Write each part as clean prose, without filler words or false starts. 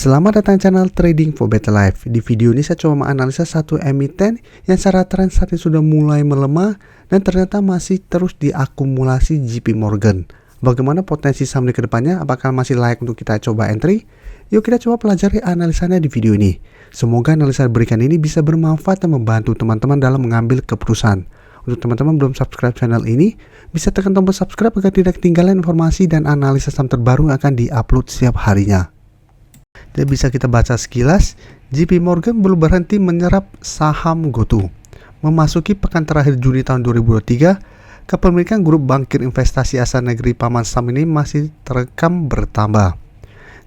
Selamat datang channel Trading for Better Life. Di video ini saya coba menganalisa satu emiten yang secara tren saat ini sudah mulai melemah dan ternyata masih terus diakumulasi JP Morgan. Bagaimana potensi saham ke depannya? Apakah masih layak untuk kita coba entry? Yuk kita coba pelajari analisanya di video ini. Semoga analisa berikan ini bisa bermanfaat dan membantu teman-teman dalam mengambil keputusan. Untuk teman-teman belum subscribe channel ini, bisa tekan tombol subscribe agar tidak ketinggalan informasi dan analisa saham terbaru yang akan diupload setiap harinya. Dan bisa kita baca sekilas, JP Morgan belum berhenti menyerap saham GoTo. Memasuki pekan terakhir Juni tahun 2023, kepemilikan grup bankir investasi asal negeri Paman Sam ini masih terekam bertambah.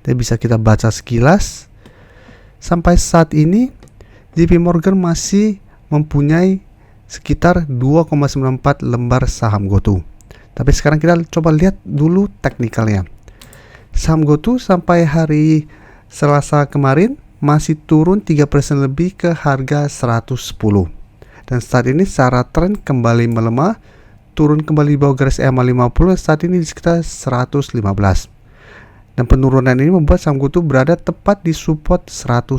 Dan bisa kita baca sekilas, sampai saat ini JP Morgan masih mempunyai sekitar 2,94 lembar saham GoTo. Tapi sekarang kita coba lihat dulu teknikalnya. Saham GoTo sampai hari Selasa kemarin masih turun 3% lebih ke harga 110. Dan saat ini secara tren kembali melemah, turun kembali di bawah garis EMA 50 saat ini di sekitar 115. Dan penurunan ini membuat saham GoTo berada tepat di support 110.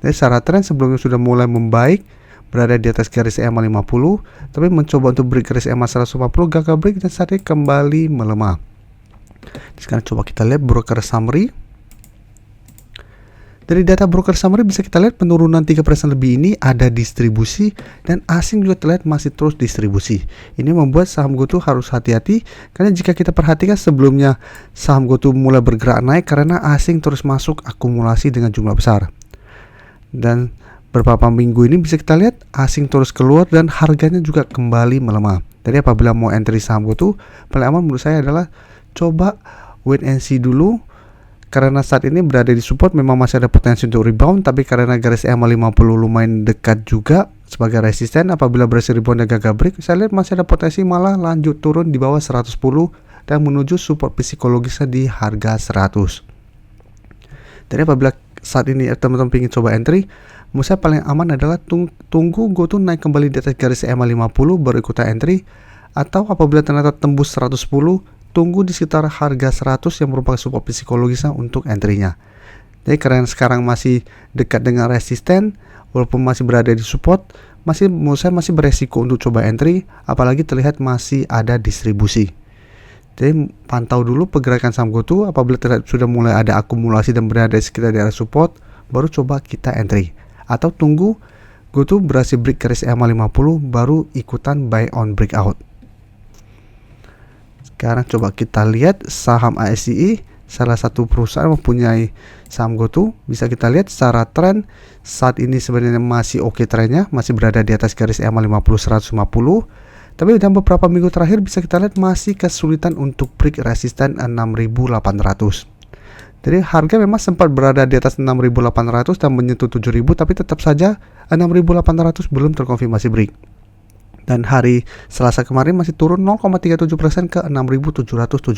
Jadi secara tren sebelumnya sudah mulai membaik, berada di atas garis EMA 50, tapi mencoba untuk break garis EMA 150, gagal break dan saat ini kembali melemah. Sekarang coba kita lihat broker summary. Dari data broker summary bisa kita lihat penurunan 3% lebih ini ada distribusi dan asing juga terlihat masih terus distribusi. Ini membuat saham GoTo harus hati-hati karena jika kita perhatikan sebelumnya saham GoTo mulai bergerak naik karena asing terus masuk akumulasi dengan jumlah besar. Dan beberapa minggu ini bisa kita lihat asing terus keluar dan harganya juga kembali melemah. Jadi apabila mau entry saham GoTo, paling aman menurut saya adalah coba wait and see dulu. Karena saat ini berada di support memang masih ada potensi untuk rebound, tapi karena garis EMA 50 lumayan dekat juga sebagai resisten, apabila berhasil rebound dan gagal break, saya lihat masih ada potensi malah lanjut turun di bawah 110 dan menuju support psikologisnya di harga 100. Jadi apabila saat ini teman-teman ingin coba entry, menurut saya paling aman adalah tunggu GoTo naik kembali di atas garis EMA 50 baru ikutan entry, atau apabila ternyata tembus 110, tunggu di sekitar harga 100 yang merupakan support psikologisnya untuk entry-nya. Jadi karena sekarang masih dekat dengan resisten, walaupun masih berada di support, menurut saya masih beresiko untuk coba entry, apalagi terlihat masih ada distribusi. Jadi pantau dulu pergerakan saham GoTo, apabila terlihat sudah mulai ada akumulasi dan berada di sekitar daerah support, baru coba kita entry. Atau tunggu GoTo berhasil break garis EMA 50, baru ikutan buy on breakout. Sekarang coba kita lihat saham ASCI, salah satu perusahaan mempunyai saham GoTo. Bisa kita lihat secara tren saat ini sebenarnya masih oke trennya, masih berada di atas garis EMA 50 150. Tapi dalam beberapa minggu terakhir bisa kita lihat masih kesulitan untuk break resisten 6.800. Jadi harga memang sempat berada di atas 6.800 dan menyentuh 7.000, tapi tetap saja 6.800 belum terkonfirmasi break. Dan hari Selasa kemarin masih turun 0,37% ke 6.775.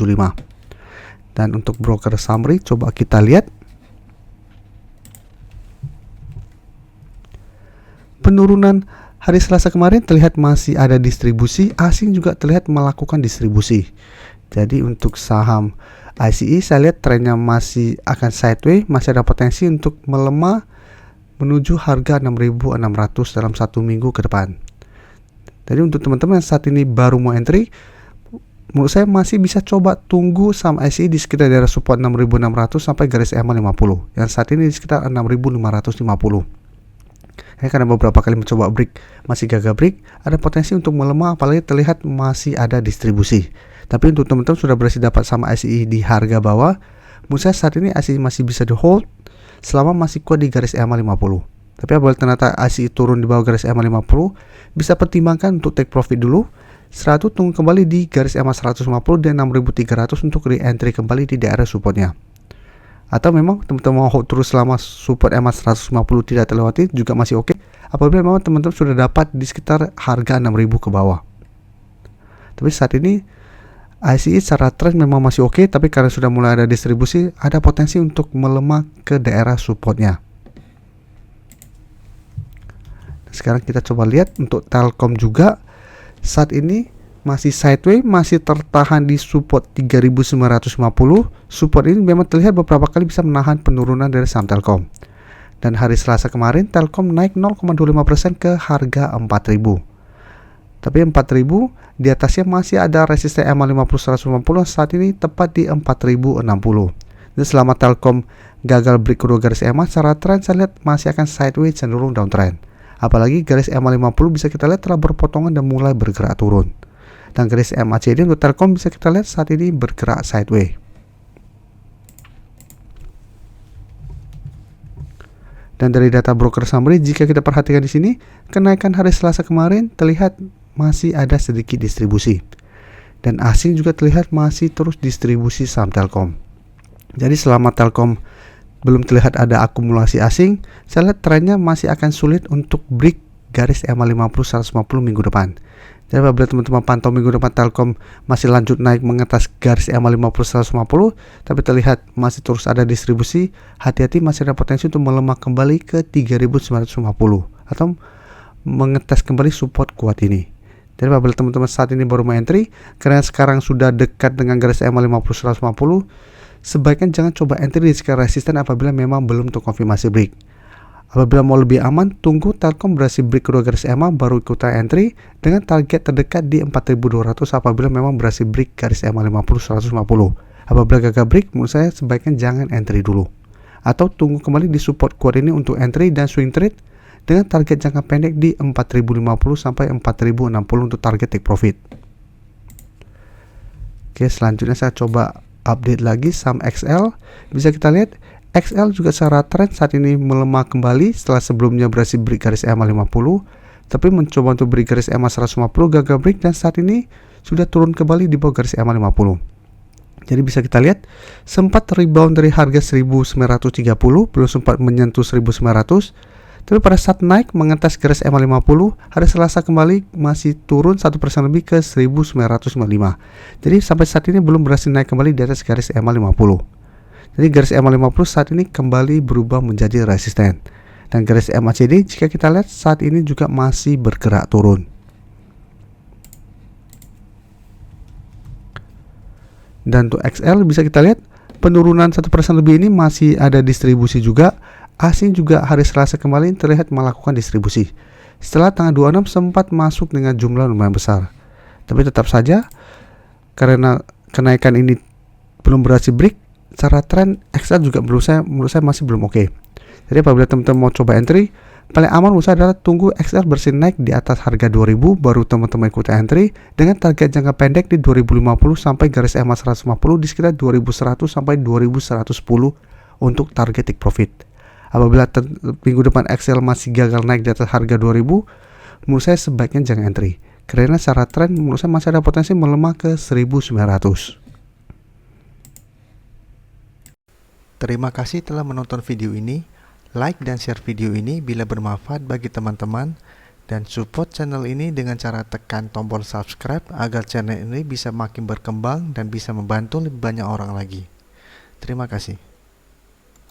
Dan untuk broker summary coba kita lihat. Penurunan hari Selasa kemarin terlihat masih ada distribusi, asing juga terlihat melakukan distribusi. Jadi untuk saham ICE saya lihat trennya masih akan sideways, masih ada potensi untuk melemah menuju harga 6.600 dalam satu minggu ke depan. Jadi untuk teman-teman yang saat ini baru mau entry, menurut saya masih bisa coba tunggu saham ICE di sekitar daerah support 6.600 sampai garis EMA 50. Yang saat ini di sekitar 6.550. Karena beberapa kali mencoba break masih gagal break, ada potensi untuk melemah apalagi terlihat masih ada distribusi. Tapi untuk teman-teman sudah berhasil dapat saham ICE di harga bawah, menurut saya saat ini ICE masih bisa di hold selama masih kuat di garis EMA 50. Tapi apabila ternyata ICE turun di bawah garis EMA 50, bisa pertimbangkan untuk take profit dulu. Setelah itu tunggu kembali di garis EMA 150 dan 6.300 untuk re-entry kembali di daerah supportnya. Atau memang teman-teman mau hold terus selama support EMA 150 tidak terlewati juga masih oke. Apabila memang teman-teman sudah dapat di sekitar harga 6.000 ke bawah. Tapi saat ini ICE secara tren memang masih oke, tapi karena sudah mulai ada distribusi, ada potensi untuk melemah ke daerah supportnya. Sekarang kita coba lihat untuk Telkom juga saat ini masih sideways, masih tertahan di support 3950. Support ini memang terlihat beberapa kali bisa menahan penurunan dari saham Telkom. Dan hari Selasa kemarin Telkom naik 0,25% ke harga 4000. Tapi 4000 di atasnya masih ada resisten EMA 50-150 saat ini tepat di 4060. Dan selama Telkom gagal break kedua garis EMA, secara tren saya lihat masih akan sideways cenderung downtrend. Apalagi garis EMA 50 bisa kita lihat telah berpotongan dan mulai bergerak turun. Dan garis MACD untuk Telkom bisa kita lihat saat ini bergerak sideways. Dan dari data broker summary, jika kita perhatikan di sini, kenaikan hari Selasa kemarin terlihat masih ada sedikit distribusi. Dan asing juga terlihat masih terus distribusi saham Telkom. Jadi selama Telkom belum terlihat ada akumulasi asing, saya lihat trennya masih akan sulit untuk break garis EMA 50-150 minggu depan. Jadi apabila teman-teman pantau minggu depan Telkom masih lanjut naik mengatas garis EMA 50-150, tapi terlihat masih terus ada distribusi, hati-hati masih ada potensi untuk melemah kembali ke 3950 atau mengetes kembali support kuat ini. Jadi apabila teman-teman saat ini baru mau entry, karena sekarang sudah dekat dengan garis EMA 50-150, sebaiknya jangan coba entry di sekitar resisten apabila memang belum terkonfirmasi break. Apabila mau lebih aman, tunggu Telkom berhasil break kedua garis EMA baru ikutan entry dengan target terdekat di 4200 apabila memang berhasil break garis EMA 50-150. Apabila gagal break, menurut saya sebaiknya jangan entry dulu. Atau tunggu kembali di support kuat ini untuk entry dan swing trade dengan target jangka pendek di 4050 sampai 4060 untuk target take profit. Oke, selanjutnya saya coba update lagi saham XL. Bisa kita lihat XL juga secara tren saat ini melemah kembali setelah sebelumnya berhasil break garis EMA 50, tapi mencoba untuk break garis EMA 150 gagal break dan saat ini sudah turun kembali di bawah garis EMA 50. Jadi bisa kita lihat sempat rebound dari harga 1930, belum sempat menyentuh 1900, tapi pada saat naik mengetes garis EMA 50, hari Selasa kembali masih turun 1% lebih ke 1995. Jadi sampai saat ini belum berhasil naik kembali di atas garis EMA 50. Jadi garis EMA 50 saat ini kembali berubah menjadi resisten. Dan garis MACD jika kita lihat saat ini juga masih bergerak turun. Dan untuk XL bisa kita lihat penurunan 1% lebih ini masih ada distribusi juga. Asing juga hari Selasa kembali terlihat melakukan distribusi. Setelah tanggal 26 sempat masuk dengan jumlah lumayan besar. Tapi tetap saja karena kenaikan ini belum berhasil break, secara tren XL juga menurut saya masih belum oke. Jadi apabila teman-teman mau coba entry, paling aman menurut saya adalah tunggu XL bersih naik di atas harga 2000 baru teman-teman ikut entry dengan target jangka pendek di 2050 sampai garis EMA 150 di sekitar 2100 sampai 2110 untuk target take profit. Apabila minggu depan XL masih gagal naik di atas harga 2000, menurut saya sebaiknya jangan entry. Karena secara tren menurut saya masih ada potensi melemah ke 1900. Terima kasih telah menonton video ini. Like dan share video ini bila bermanfaat bagi teman-teman. Dan support channel ini dengan cara tekan tombol subscribe agar channel ini bisa makin berkembang dan bisa membantu lebih banyak orang lagi. Terima kasih.